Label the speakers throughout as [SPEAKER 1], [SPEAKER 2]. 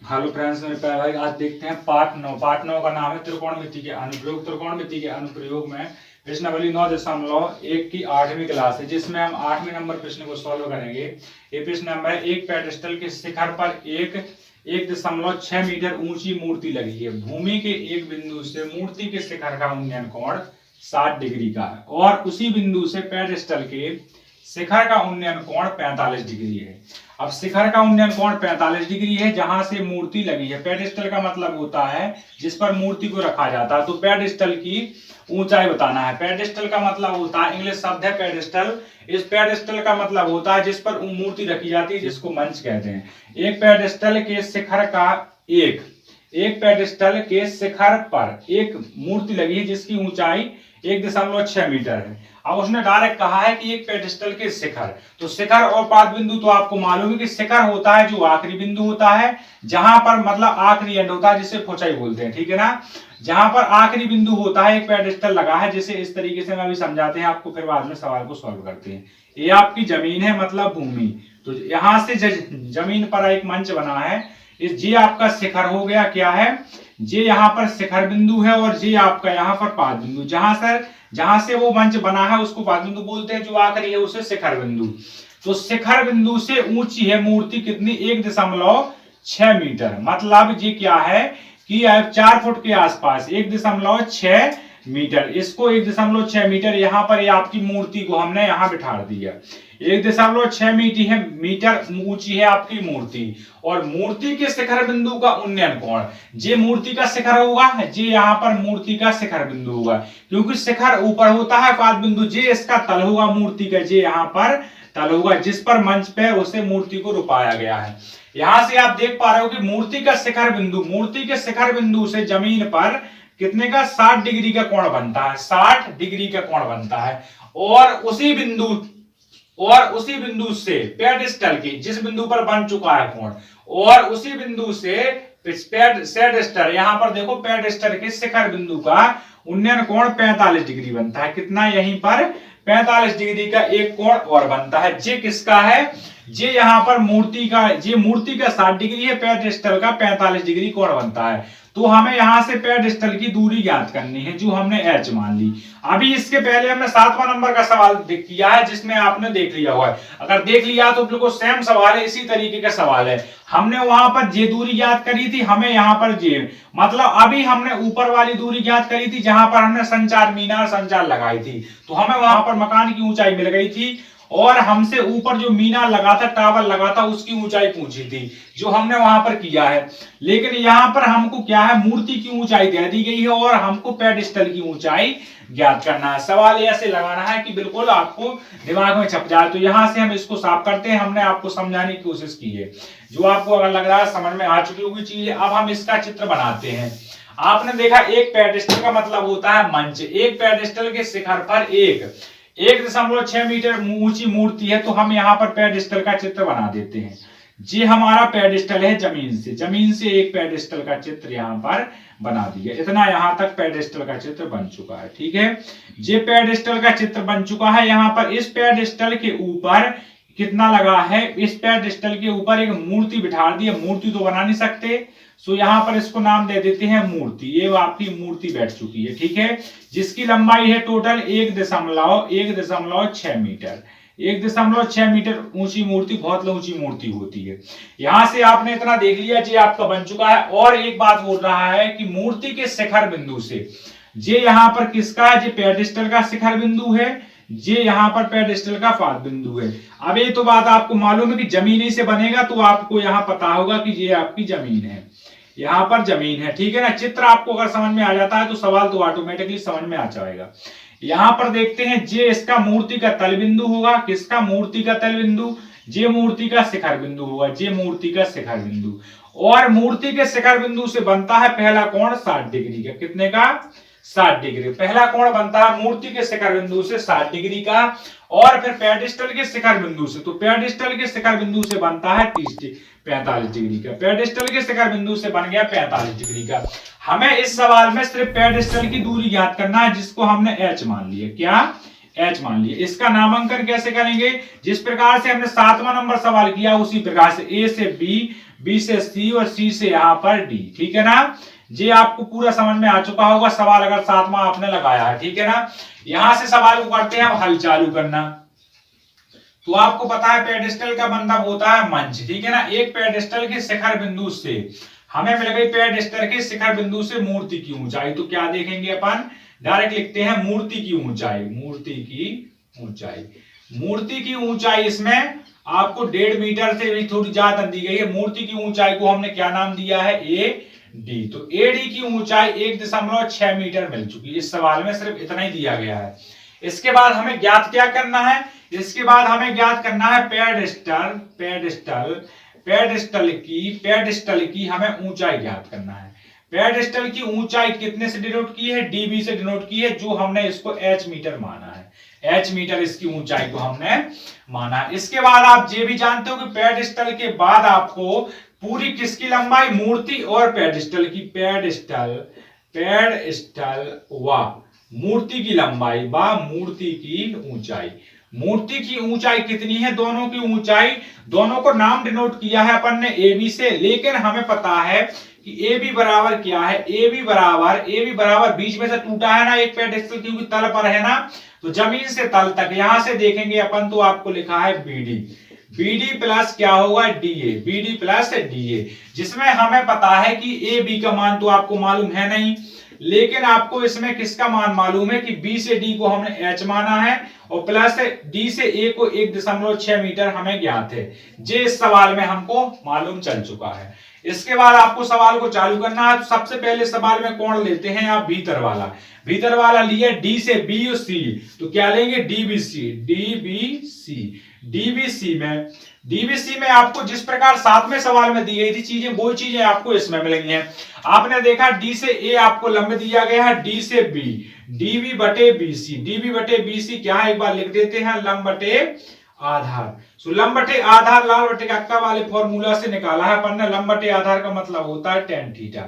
[SPEAKER 1] Hello friends, मेरे प्यारे भाई, आज देखते हैं पार्ट 9 का नाम है त्रिकोणमिति के अनुप्रयोग। त्रिकोणमिति के अनुप्रयोग में प्रश्नावली 9.1 की 8वीं क्लास है, जिसमें हम 8वें नंबर प्रश्न को सॉल्व करेंगे। ये प्रश्न नंबर है, एक पेडेस्टल के शिखर पर 1.6 मीटर ऊंची मूर्ति लगी है। भूमि के एक बिंदु से मूर्ति के शिखर का उन्नयन कोण 60 डिग्री का है और उसी बिंदु से पेडेस्टल के शिखर का उन्नयन कोण 45 डिग्री है। अब शिखर का उन्नयन कोण 45 डिग्री है जहां से मूर्ति लगी है। पेडेस्टल का मतलब होता है जिस पर मूर्ति को रखा जाता है, तो पेडेस्टल की ऊंचाई बताना है। पेडेस्टल का मतलब होता है, इंग्लिश शब्द है पेडेस्टल। इस पेडेस्टल का मतलब होता है जिस पर मूर्ति रखी जाती है, जिसको मंच कहते हैं। एक पेडेस्टल के शिखर का एक पेडेस्टल के शिखर पर एक मूर्ति लगी है जिसकी ऊंचाई 1.6 मीटर है। अब उसने डायरेक्ट कहा है कि एक पेडेस्टल के शिखर, तो शिखर और पाद बिंदु तो आपको मालूम है कि शिखर होता है जो आखिरी बिंदु होता है, जहां पर मतलब आखिरी एंड होता है, जिसे फोचाई बोलते हैं, ठीक है ना। जहां पर आखिरी बिंदु होता है एक पेडेस्टल लगा है, जिसे इस तरीके से हम अभी समझाते हैं आपको, फिर बाद में सवाल को सॉल्व करते हैं। ये आपकी जमीन है, मतलब भूमि। तो यहां से जमीन पर एक मंच बना है, ये आपका शिखर हो गया। क्या है? ये यहाँ पर शिखर बिंदु है और ये आपका यहाँ पर पाद बिंदु। जहां से वो मंच बना है उसको पाद बिंदु बोलते हैं, जो आखिरी है उसे शिखर बिंदु। तो शिखर बिंदु से ऊंची है मूर्ति कितनी? 1.6 मीटर। मतलब ये क्या है कि 4 फुट के आसपास 1.6 मीटर। इसको 1.6 मीटर यहाँ पर आपकी मूर्ति को हमने यहाँ बिठा दिया। 1.6 मीटर ऊंची है आपकी मूर्ति और मूर्ति के शिखर बिंदु का उन्नयन कोण, ये मूर्ति का शिखर होगा, ये यहाँ पर मूर्ति का शिखर बिंदु होगा, क्योंकि शिखर ऊपर होता है, पाद बिंदु ये इसका तल होगा मूर्ति का, ये यहाँ पर तल होगा जिस पर मंच पे उसे मूर्ति को रुपाया गया है। यहां से आप देख पा रहे हो कि मूर्ति के शिखर बिंदु से जमीन पर कितने का 60 डिग्री का कोण बनता है, 60 डिग्री का कोण बनता है। और उसी बिंदु से पेडेस्टल की जिस बिंदु पर बन चुका है कोण, और उसी बिंदु से पेडेस्टल, यहां पर देखो पेडेस्टल के शिखर बिंदु का उन्नयन कोण 45 डिग्री बनता है। कितना? यहीं पर 45 डिग्री का एक कोण और बनता है। ये किसका है? ये यहाँ पर मूर्ति का 60 डिग्री है, पेडेस्टल का 45 डिग्री कोण बनता है। तो हमें यहाँ से पेडेस्टल की दूरी ज्ञात करनी है, जो हमने h मान ली। अभी इसके पहले हमने 7वां नंबर का सवाल किया है, जिसमें आपने देख लिया हुआ है। अगर देख लिया तो बिल्कुल सेम सवाल है, इसी तरीके का सवाल है। हमने वहां पर ये दूरी ज्ञात करी थी, हमें यहाँ पर मतलब अभी हमने ऊपर वाली दूरी ज्ञात करी थी जहां पर हमने संचार लगाई थी। तो हमें वहां पर मकान की ऊंचाई मिल गई थी और हमसे ऊपर जो मीनार लगा था, टावर लगा था, उसकी ऊंचाई पूछी थी, जो हमने वहां पर किया है। लेकिन यहाँ पर हमको क्या है, मूर्ति की ऊंचाई दे दी गई है और हमको पेडेस्टल की ऊंचाई ज्ञात करना है। सवाल ऐसे लगाना है कि बिल्कुल आपको दिमाग में छप जाए। तो यहाँ से हम इसको साफ करते हैं। हमने आपको समझाने की कोशिश की है, जो आपको अगर लग रहा है समझ में आ चुकी होगी चीज। अब हम इसका चित्र बनाते हैं। आपने देखा एक पेडेस्टल का मतलब होता है मंच। एक पेडेस्टल के शिखर पर 1.6 मीटर ऊंची मूर्ति है, तो हम यहाँ पर पेडेस्टल का चित्र बना देते हैं। ये हमारा पेडेस्टल है, जमीन से एक पेडेस्टल का चित्र यहाँ पर बना दिया। इतना यहाँ तक पेडेस्टल का चित्र बन चुका है, ठीक है। ये पेडेस्टल का चित्र बन चुका है। यहाँ पर इस पेडेस्टल के ऊपर कितना लगा है? इस पेडेस्टल के ऊपर एक मूर्ति बिठा दी है। मूर्ति तो बना नहीं सकते, सो यहाँ पर इसको नाम दे देते हैं मूर्ति। ये आपकी मूर्ति बैठ चुकी है, ठीक है, जिसकी लंबाई है टोटल 1.6 मीटर। 1.6 मीटर ऊंची मूर्ति बहुत ऊंची मूर्ति होती है। यहां से आपने इतना देख लिया, ये आपका बन चुका है। और एक बात बोल रहा है कि मूर्ति के शिखर बिंदु से ये यहाँ पर किसका है? ये पेडेस्टल का शिखर बिंदु है, ये यहाँ पर पेडेस्टल का पाद बिंदु है। अब ये तो बात आपको मालूम है कि जमीन से बनेगा, तो आपको यहाँ पता होगा कि ये आपकी जमीन है, यहाँ पर जमीन है, ठीक है ना। चित्र आपको अगर समझ में आ जाता है तो सवाल तो ऑटोमेटिकली समझ में आ जाएगा। यहाँ पर देखते हैं, ये इसका मूर्ति का तल बिंदु होगा। किसका? मूर्ति का तल बिंदु। ये मूर्ति का शिखर बिंदु होगा, ये मूर्ति का शिखर बिंदु। और मूर्ति के शिखर बिंदु से बनता है पहला कोण 60 डिग्री का। कितने का? 60 डिग्री। पहला कोण बनता है मूर्ति के शिखर बिंदु से 60 डिग्री का। और फिर पेडेस्टल के शिखर बिंदु से, तो पेडेस्टल के शिखर बिंदु से बनता है 45 डिग्री का। पेडेस्टल के शिखर बिंदु से बन गया 45 डिग्री का। हमें इस सवाल में सिर्फ पेडेस्टल की दूरी ज्ञात करना है, जिसको हमने h मान लिया। क्या? h मान लिए। इसका नामांकन कैसे करेंगे, जिस प्रकार से हमने 7वां नंबर सवाल किया उसी प्रकार से a से b, b से c और c से यहां पर d। ठीक है ना, ये आपको पूरा समझ में आ चुका होगा सवाल अगर 7वां आपने लगाया है। ठीक है ना, यहां से सवाल को करते हैं हम हल चालू करना। तो आपको पता है पेडेस्टल का मतलब होता है मंच। ठीक है ना, एक पेडेस्टल के शिखर बिंदु से हमें मिल गई पेडेस्टल के शिखर बिंदु से मूर्ति की ऊंचाई। तो क्या देखेंगे अपन, डायरेक्ट लिखते हैं मूर्ति की ऊंचाई। मूर्ति की ऊंचाई, मूर्ति की ऊंचाई इसमें आपको 1.5 मीटर से भी थोड़ी ज्यादा दी गई है। मूर्ति की ऊंचाई को हमने क्या नाम दिया है, ए डी। तो ए डी की ऊंचाई 1.6 मीटर मिल चुकी है। इस सवाल में सिर्फ इतना ही दिया गया है। इसके बाद हमें ज्ञात क्या करना है, इसके बाद हमें ज्ञात करना है पेडेस्टल की हमें ऊंचाई ज्ञात करना है। पेडेस्टल की ऊंचाई कितने से डिनोट की है, डीबी से डिनोट की है, जो हमने इसको एच मीटर माना है। एच मीटर इसकी ऊंचाई को हमने माना है। इसके बाद आप ये भी जानते हो कि पेडेस्टल के बाद आपको पूरी किसकी लंबाई, मूर्ति और पेडेस्टल की, पेडेस्टल व मूर्ति की लंबाई व मूर्ति की ऊंचाई। मूर्ति की ऊंचाई कितनी है, दोनों की ऊंचाई, दोनों को नाम डिनोट किया है अपन ने ए बी से, लेकिन हमें पता है कि ए बी बराबर क्या है, ए बी बराबर बीच में से टूटा है ना एक पेडेस्टल, क्योंकि तल पर है ना, तो जमीन से तल तक यहां से देखेंगे अपन तो आपको लिखा है बीडी। बीडी प्लस क्या होगा, डीए। बीडी प्लस डीए, जिसमें हमें पता है कि ए बी का मान तो आपको मालूम है नहीं, लेकिन आपको इसमें किसका मान मालूम है कि बी से डी को हमने एच माना है और प्लस डी से ए को 1.6 मीटर हमें ज्ञात है। जे इस सवाल में हमको मालूम चल चुका है। इसके बाद आपको सवाल को चालू करना है। तो सबसे पहले सवाल में कौन लेते हैं आप, भीतर वाला लिए डी से बी और सी, तो क्या लेंगे डीबीसी में आपको जिस प्रकार 7वें सवाल में दी गई थी चीजें, वो चीजें आपको इसमें मिलेंगी हैं। आपने देखा डी से ए आपको लंब दिया गया है, डी से बी, डीबी बटे बीसी क्या है, एक बार लिख देते हैं, लंब बटे आधार। सो लंब बटे आधार लाल बटे कक्का वाले फॉर्मूला से निकाला है अपन ने। लंब बटे आधार का मतलब होता है tan थीटा।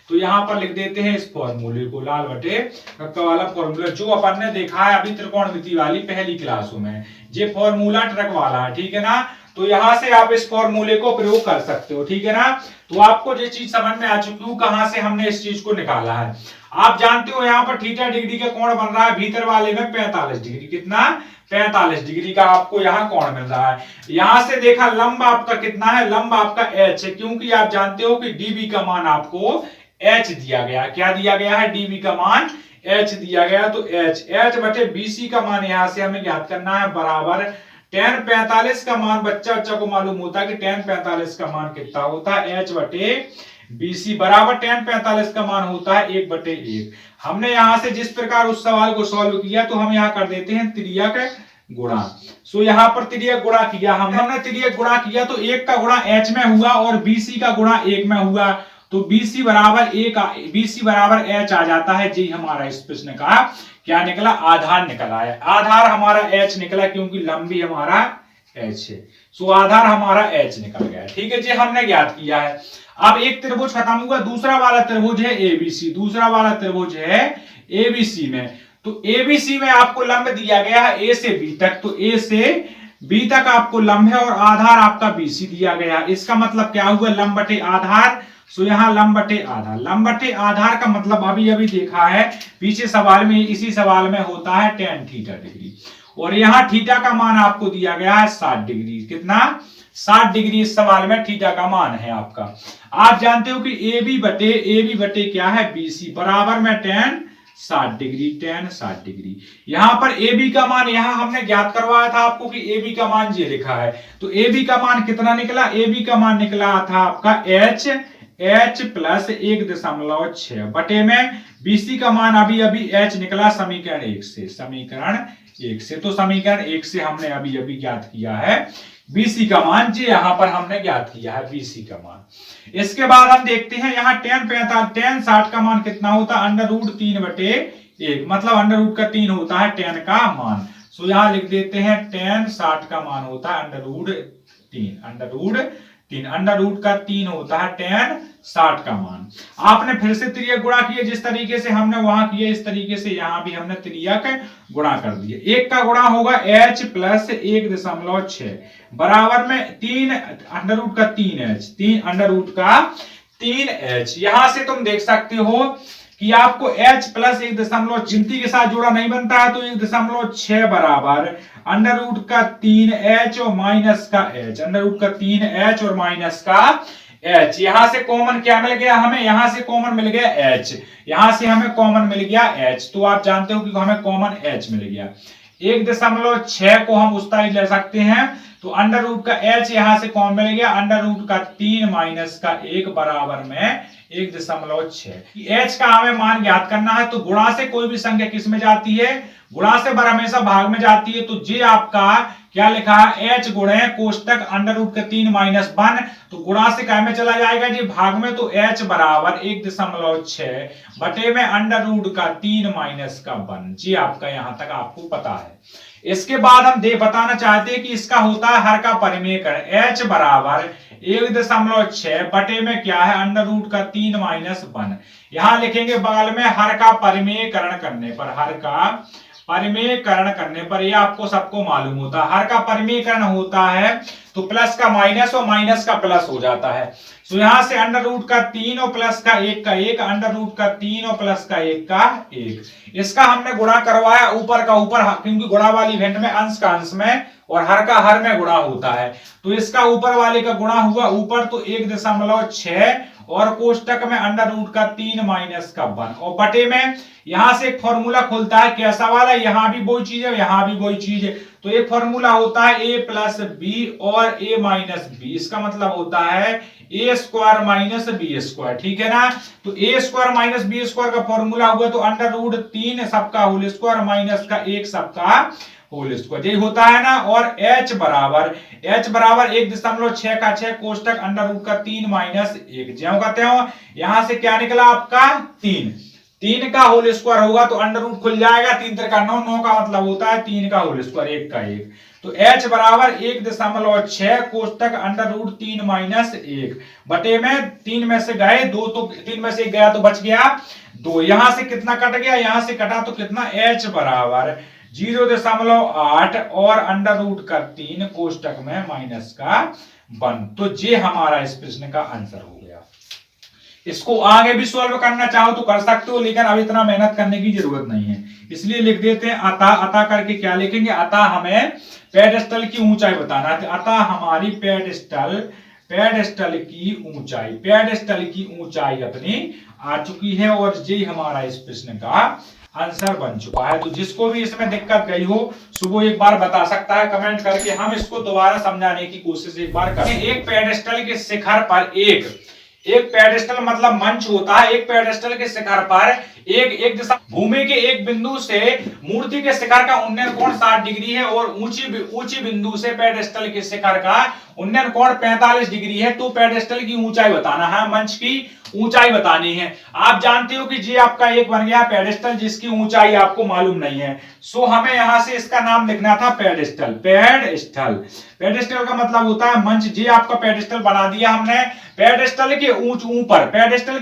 [SPEAKER 1] तो यहां पर लिख देते हैं इस फॉर्मूले को, लाल बटे कक्का वाला फॉर्मूला जो अपन ने देखा है अभी त्रिकोणमिति वाली पहली क्लासों में। ये फॉर्मूला ट्रक वाला है, ठीक है ना। तो यहां से आप इस फॉर्मूले को प्रयोग कर सकते हो, ठीक है ना। तो आपको ये चीज समझ में आ चुकी हूँ कहां से हमने इस चीज को निकाला है। आप जानते हो यहाँ पर थीटा डिग्री का कोण बन रहा है भीतर वाले में 45 डिग्री। कितना, 45 डिग्री का आपको यहाँ कोण मिल रहा है। यहां से देखा लंब आपका कितना है, लंब आपका एच है, क्योंकि आप जानते हो कि डीबी का मान आपको एच दिया गया। क्या दिया गया है, डीबी का मान एच दिया गया। तो एच बटे बीसी का मान यहां से हमें ज्ञात करना है, बराबर tan 45 का मान बच्चा को मालूम होता है कि tan 45 का मान कितना होता है, एच बटे बीसी बराबर tan 45 का मान होता है 1/1। हमने यहां से जिस प्रकार उस सवाल को सॉल्व किया तो हम यहां कर देते हैं तिर्यक गुणा। सो यहां पर तिर्यक गुणा किया हमने तिर्यक गुणा किया तो 1 का गुणा एच में हुआ और बीसी का गुणा 1 में हुआ। तो बीसी बराबर एच आ जाता है। जी हमारा इस प्रश्न का क्या निकला, आधार निकला है। आधार हमारा एच निकला क्योंकि लंबी हमारा एच है। सो आधार हमारा एच निकल गया, ठीक है जी, हमने ज्ञात किया है। अब एक त्रिभुज खत्म हुआ, दूसरा वाला त्रिभुज है एबीसी। दूसरा वाला त्रिभुज है एबीसी में। तो एबीसी में आपको लंब दिया गया है ए से बी तक। तो ए से बी तक आपको लंब है और आधार आपका बीसी दिया गया। इसका मतलब क्या हुआ, लंब बटे आधार। सो यहाँ लंब बटे आधार, लंब बटे आधार का मतलब अभी देखा है पीछे सवाल में, इसी सवाल में होता है tan थीटा डिग्री। और यहाँ थीटा का मान आपको दिया गया है 60 डिग्री। कितना, 60 डिग्री इस सवाल में थीटा का मान है आपका। आप जानते हो कि ए बी बटे क्या है, बीसी बराबर में tan 60 डिग्री। यहां पर ए बी का मान यहां हमने ज्ञात करवाया था आपको कि ए बी का मान ये लिखा है। तो ए बी का मान कितना निकला, ए बी का मान निकला था आपका एच प्लस 1.6 बटे में बीसी का मान अभी एच निकला समीकरण 1 से। तो समीकरण 1 से हमने अभी ज्ञात किया है बीसी का मान। जी यहां पर हमने ज्ञात किया है बीसी का मान। इसके बाद हम देखते हैं यहाँ tan 60 का मान कितना होता है, √3/1, मतलब √3 होता है tan का मान। सो यहां लिख देते हैं tan 60 का मान होता है √3। 3, अंडर रूट का 3 होता है tan 60 का मान। आपने फिर से त्रियक गुणा किया, जिस तरीके से हमने वहां किया इस तरीके से यहां भी हमने त्रियक गुणा कर दिया। एक का गुणा होगा h प्लस 1.6 बराबर में 3 अंडर रूट का 3h, 3 अंडर रूट का 3h। यहां से तुम देख सकते हो कि आपको h प्लस 1.6 गिनती के साथ जोड़ा नहीं बनता है, तो 1.6 बराबर अंडर रूट का 3h और माइनस का h, अंडर रूट का 3h और माइनस का h। यहां से कॉमन क्या मिल गया हमें, यहां से कॉमन मिल गया h, यहां से हमें कॉमन मिल गया h, तो आप जानते हो कि हमें कॉमन h मिल गया। 1.6 को हम उस तरह ले सकते हैं, तो अंडर रूट का h यहां से कॉमन मिल गया, अंडर रूट का 3 माइनस का 1 बराबर में 1.6। h का हमें मान ज्ञात करना है, तो गुणा से कोई भी संख्या किस में जाती है, गुणा से हमेशा भाग में जाती है। तो जे आपका क्या लिखा है, h गुणे कोष्टक अंडर रूट का 3 माइनस 1, तो गुणा से क्या में चला जाएगा जी भाग में, तो h बराबर 1.6 बटे में अंडर रूट का 3 माइनस का 1। जी आपका यहां तक आपको पता है। इसके बाद हम बताना चाहते हैं कि इसका होता है हर का परिमेयकरण, h बराबर 1.6 बटे में क्या है अंडर रूट का 3 माइनस 1। यहां लिखेंगे बगल में हर का परिमेयकरण करने पर, हर का परिमेयकरण करने पर, यह आपको सबको मालूम होता है हर का परिमेयकरण होता है तो प्लस का माइनस और माइनस का प्लस हो जाता है। तो यहां से अंडर रूट का 3 और प्लस का 1 का 1, अंडर रूट का 3 और प्लस का 1 का 1। इसका हमने गुणा करवाया ऊपर का ऊपर, क्योंकि गुणा वाली इवेंट में अंश का अंश में और हर का हर में गुणा होता है, तो इसका ऊपर वाले का गुणा हुआ ऊपर तो 1.6 और कोष्टक में अंडर रूट का 3 माइनस का 1 और बटे में यहां से एक फॉर्मूला खुलता है कैसा वाला, यहां भी वही चीज है यहां भी वही चीज है, तो एक फॉर्मूला होता है a प्लस बी और a माइनस बी। इसका मतलब होता है a square minus B square, ठीक है ना। तो a square minus B square का फॉर्मूला हुआ तो अंडर रूट 3 सबका होल स्क्वायर माइनस का 1 सबका होल स्क्वायर, यही होता है ना। और h बराबर 1.6 का 6 कोष्टक अंडर रूट का 3 माइनस 1, ज्यों कहते हो यहां से क्या निकला आपका 3 का होल स्क्वायर होगा तो अंडर रूट खुल जाएगा, 3 3 का 9, 9 का मतलब होता है 3 का होल स्क्वायर 1 का 1। तो h बराबर 1.6 कोष्टक अंडर रूट 3 माइनस 1 बटे में 3 में से गए 2, तो 3 में से 1 गया तो बच गया 2। यहां से कितना कट गया, यहां से कटा तो कितना, h बराबर 0.8 और अंडर रूट का 3 कोष्टक में माइनस का 1। तो ये हमारा इस प्रश्न का आंसर हो गया। इसको आगे भी सॉल्व करना चाहो तो कर सकते हो, लेकिन अब इतना मेहनत करने की जरूरत नहीं है, इसलिए लिख देते हैं अतः। अतः करके क्या लिखेंगे, अतः हमें पेडेस्टल की ऊंचाई बताना है। अतः हमारी पेडेस्टल की ऊंचाई अपनी आ चुकी है और ये हमारा इस प्रश्न का आंसर बन चुका है। तो जिसको भी इसमें दिक्कत गई हो सुबह एक बार बता सकता है कमेंट करके, हम इसको दोबारा समझाने की कोशिश एक बार करें। एक पेडेस्टल के शिखर पर एक पेडेस्टल मतलब मंच होता है, एक पेडेस्टल के शिखर पर एक दिशा भूमि के एक बिंदु से मूर्ति के शिखर का उन्नयन कोण 60 डिग्री है और ऊंची बिंदु से पेडेस्टल के शिखर का उन्नयन कोण 45 डिग्री है। तो पेडेस्टल की ऊंचाई बताना है, मंच की ऊंचाई बतानी है। आप जानते हो कि जी आपका एक बन गया पेडेस्टल जिसकी ऊंचाई आपको मालूम नहीं है, सो हमें यहां से इसका नाम लिखना था पेडेस्टल। पेडेस्टल का मतलब होता है मंच। जी आपका पेडेस्टल बना दिया हमने। पेडेस्टल के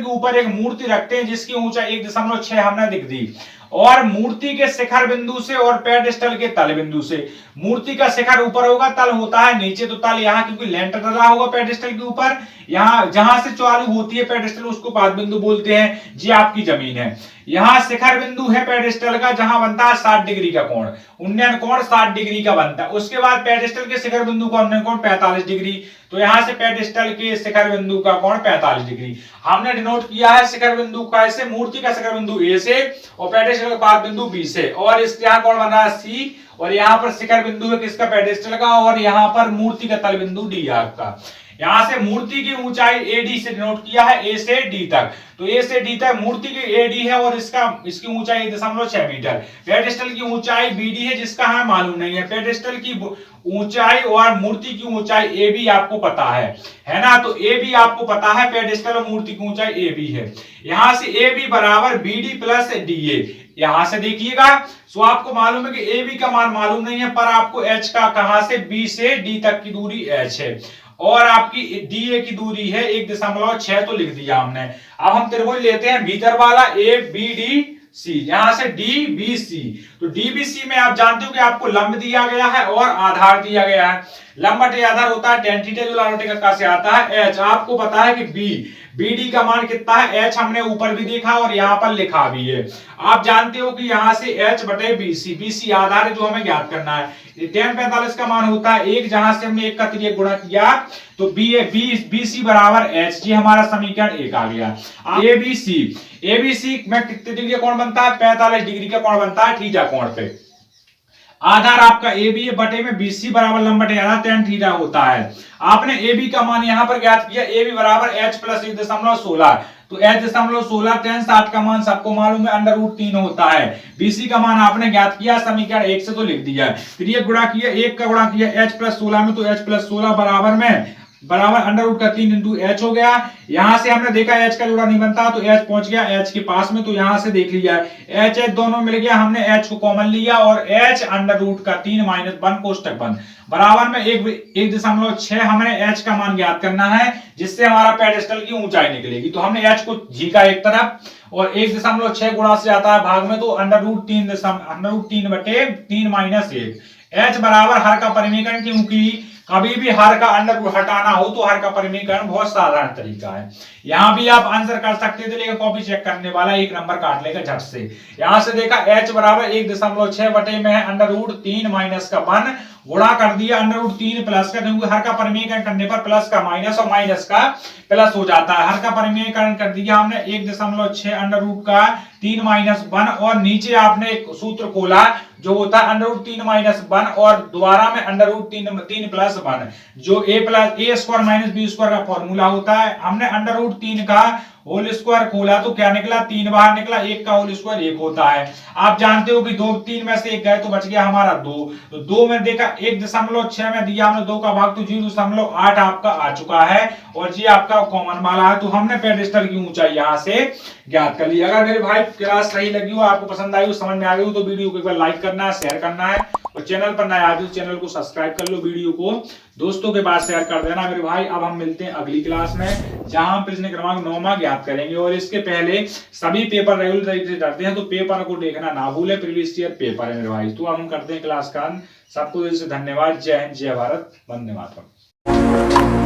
[SPEAKER 1] ऊपर एक मूर्ति रखते हैं जिसकी ऊंचाई 1.6 हमने लिख दी, और मूर्ति के शिखर बिंदु से और पेडेस्टल के तल बिंदु से, मूर्ति का शिखर ऊपर होगा तल होता है नीचे, तो तल यहाँ क्योंकि लेंटर डला होगा पेडेस्टल के ऊपर, यहाँ जहां से चालू होती है पेडेस्टल उसको पाद बिंदु बोलते हैं। जी आपकी जमीन है, यहाँ शिखर बिंदु है पेडेस्टल का जहां बनता है 60 डिग्री का कोण, उन्नयन कोण 60 डिग्री का बनता है। उसके बाद पेडेस्टल के शिखर बिंदु का उन्नयन कोण 45 डिग्री, तो यहां से पेडेस्टल के शिखर बिंदु का कोण 45 डिग्री हमने डिनोट किया है। शिखर बिंदु का ऐसे, मूर्ति का शिखर बिंदु ए से और पेडेस्टल का पाद बिंदु बी से, और इस यहाँ कोण बना है सी, और यहाँ पर शिखर बिंदु है किसका, पेडेस्टल का, और यहाँ पर मूर्ति का तल बिंदु डी आपका। यहां से मूर्ति की ऊंचाई एडी से डिनोट किया है, ए से डी तक, तो ए से डी तक मूर्ति की एडी है और इसकी ऊंचाई 1.6 मीटर। पेडेस्टल की ऊंचाई बीडी है जिसका हमें मालूम नहीं है। पेडेस्टल की ऊंचाई और मूर्ति की ऊंचाई ए बी आपको पता है ना, तो ए बी आपको पता है, पेडेस्टल और मूर्ति की ऊंचाई ए बी है। यहां से ए बी बराबर B D plus D A, यहां से देखिएगा। सो आपको मालूम है कि ए बी का मान मालूम नहीं है, पर आपको एच का कहां से, बी से डी तक की दूरी एच है, और आपकी DA की दूरी है 1.6 तो लिख दिया हमने। अब हम त्रिभुज लेते हैं भीतर वाला ABDC, यहां से DBC। तो DBC में आप जानते हो कि आपको लंब दिया गया है और आधार दिया गया है। लंब बटे आधार होता है tan थीटा, जो लॉगरिथम का से आता है h। आपको पता है कि BD का मान कितना है, h हमने ऊपर भी देखा और यहाँ पर लिखा भी है। आप जानते हो कि यहाँ से h बटे BC आधार है जो हमें ज्ञात करना है। tan 45 का मान होता है 1, जहां से हमने 1 का 3 गुणा किया तो BC बराबर h। ये हमारा समीकरण 1 आ गया। ABC में कितने डिग्री का कोण बनता है, 45 डिग्री का कोण बनता है थीटा कोण पे। आधार आपका AB है बटे में BC बराबर लंब बटे आधार tan थीटा होता है। आपने AB का मान यहां पर ज्ञात किया, AB बराबर h प्लस 1.16। तो h.16 tan 60 का मान सबको मालूम है √3 होता है। BC का मान आपने ज्ञात किया समीकरण 1 से तो लिख दिया है। फिर ये गुणा किया, 1 का गुणा किया h प्लस 16 में, तो h प्लस 16 बराबर में √3 इंटू h हो गया। यहां से हमने देखा h का जोड़ा नहीं बनता तो h पहुंच गया h के पास में, तो यहां से देख लिया h दोनों मिल गया, हमने h को कॉमन लिया और h √3 माइनस 1 कोष्टक बंद बराबर में 1.6 हमने h का मान ज्ञात करना है, जिससे हमारा पेडेस्टल की ऊंचाई निकलेगी। तो हमने h को जी का एक तरफ और 1.6 गुणा से आता है भाग में, तो √3 बटे 3 माइनस 1। h बराबर हर का परिमीकरण, क्योंकि कभी भी हर का अंडर हटाना हो तो हर का परिमीकरण बहुत साधारण तरीका है। यहां भी आप आंसर कर सकते थे, लेकिन कॉपी चेक करने वाला 1 नंबर काट लेगा झट से। यहां से देखा h बराबर 1.6 बटे में है √3 माइनस का 1 गुणा कर दिया √3 प्लस का, क्योंकि हर का परिमीकरण करने पर प्लस का माइनस और माइनस का प्लस हो जाता है। हर का परिमीकरण कर दिया हमने 1.6 √3 माइनस 1 और नीचे आपने एक सूत्र खोला जो होता है √3 माइनस 1 और दोबारा में √3 प्लस 1, जो a square minus b square का फॉर्मूला होता है। हमने √3 का होल स्क्वायर खोला तो क्या निकला, 3 बाहर निकला, 1 का होल स्क्वायर 1 होता है। आप जानते हो कि 3 में से 1 गए तो बच गया हमारा 2। तो 2 में देखा 1.6 में दिया हमने 2 का भाग, तो 0.8 आपका आ चुका है और ये आपका कॉमन वाला है। तो हमने पेडेस्टल की ऊंचाई यहां से ज्ञात कर ली। अगर मेरे भाई क्लास सही लगी हो, आपको पसंद आई हो, समझ में आ गई हो, तो वीडियो को एक बार लाइक करना है, शेयर करना है और चैनल पर नए आए हो चैनल को सब्सक्राइब कर लो, वीडियो को दोस्तों के पास शेयर कर देना मेरे भाई। अब हम मिलते हैं अगली क्लास में, जहां हम प्रश्न क्रमांक 9 ज्ञात करेंगे और इसके पहले सभी पेपर रेगुलर तरीके से करते हैं, तो पेपर को देखना ना भूले, प्रीवियस ईयर पेपर है मेरे भाई। तो अब हम करते हैं क्लास का। सबको दिल से धन्यवाद। जय हिंद, जय भारत, वंदे मातरम।